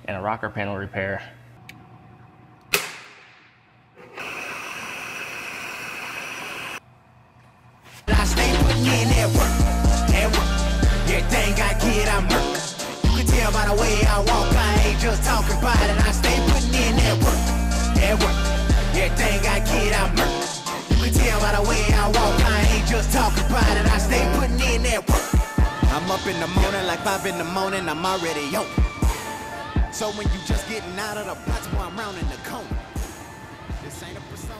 and a rocker panel repair. I stay putting in that work. Everything I get, I'm murk. You can tell by the way I walk, I ain't just talking about it. I stay putting in that work. Everything I get, I'm murk. You can tell by the way I walk, I ain't just talking about it. I stay putting in that work. I'm up in the morning, like 5 in the morning, I'm already on. So when you just getting out of the box, while I'm rounding the corner, this ain't a persona.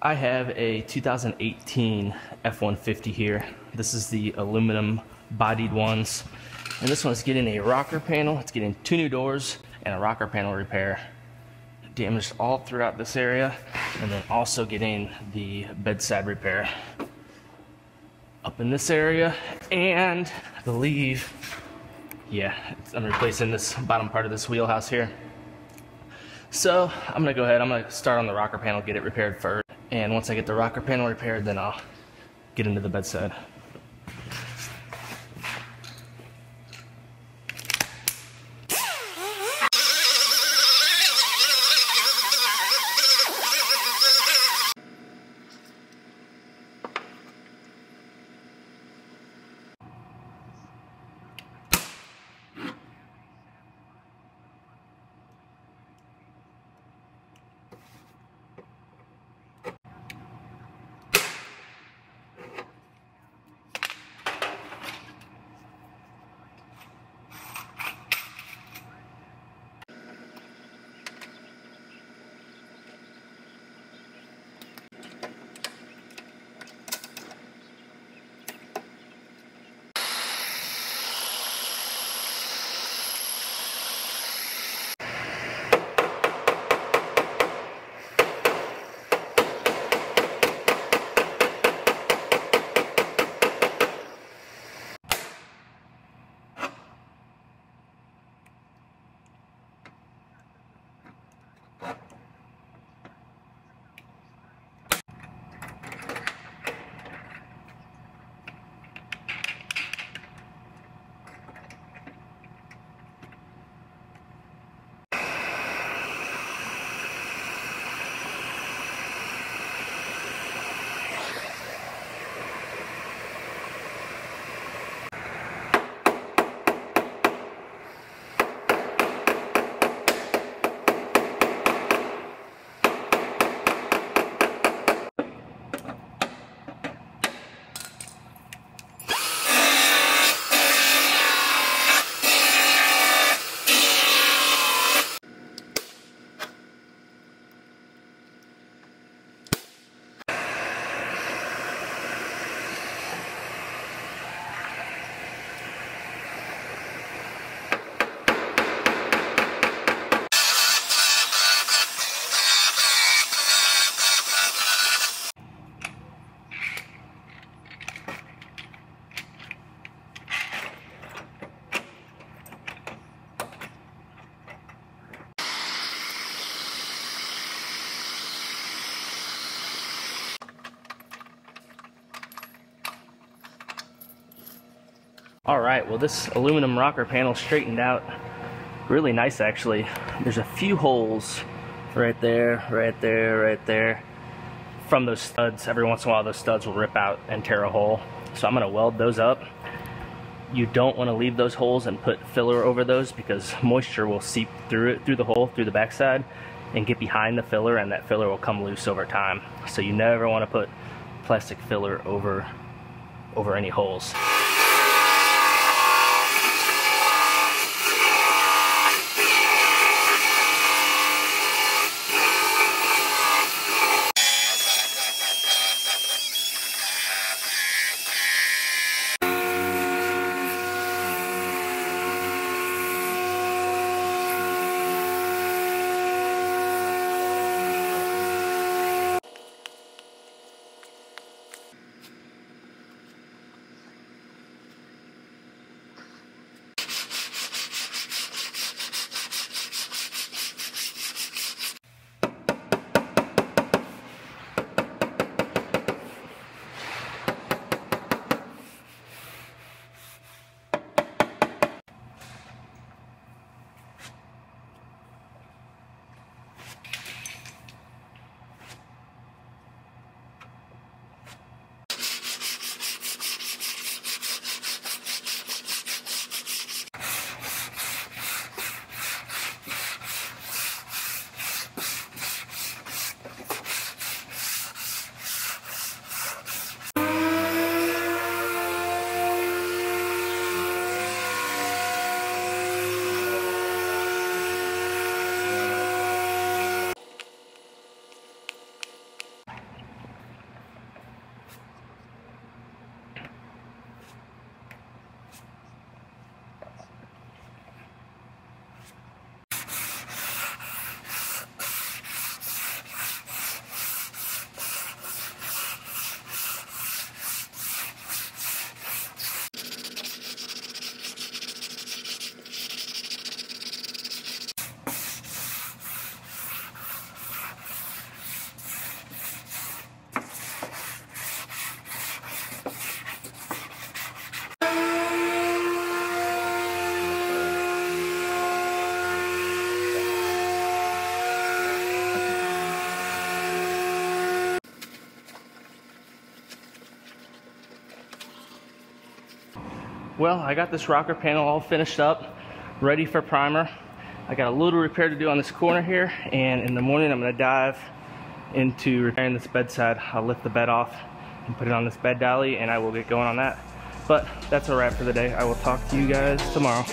I have a 2018 F-150 here. This is the aluminum bodied ones. And this one's getting a rocker panel. It's getting 2 new doors and a rocker panel repair. Damaged all throughout this area. And then also getting the bedside repair up in this area. And I believe, yeah, I'm replacing this bottom part of this wheelhouse here. So I'm gonna go ahead, I'm gonna start on the rocker panel, get it repaired first. And once I get the rocker panel repaired, then I'll get into the bedside. All right, well, this aluminum rocker panel straightened out really nice, actually. There's a few holes right there, right there, right there. From those studs, every once in a while those studs will rip out and tear a hole. So I'm gonna weld those up. You don't wanna leave those holes and put filler over those because moisture will seep through it, through the hole, through the backside, and get behind the filler, and that filler will come loose over time. So you never wanna put plastic filler over any holes. Well, I got this rocker panel all finished up, ready for primer. I got a little repair to do on this corner here, and in the morning I'm gonna dive into repairing this bedside. I'll lift the bed off and put it on this bed dolly, and I will get going on that. But that's a wrap for the day. I will talk to you guys tomorrow.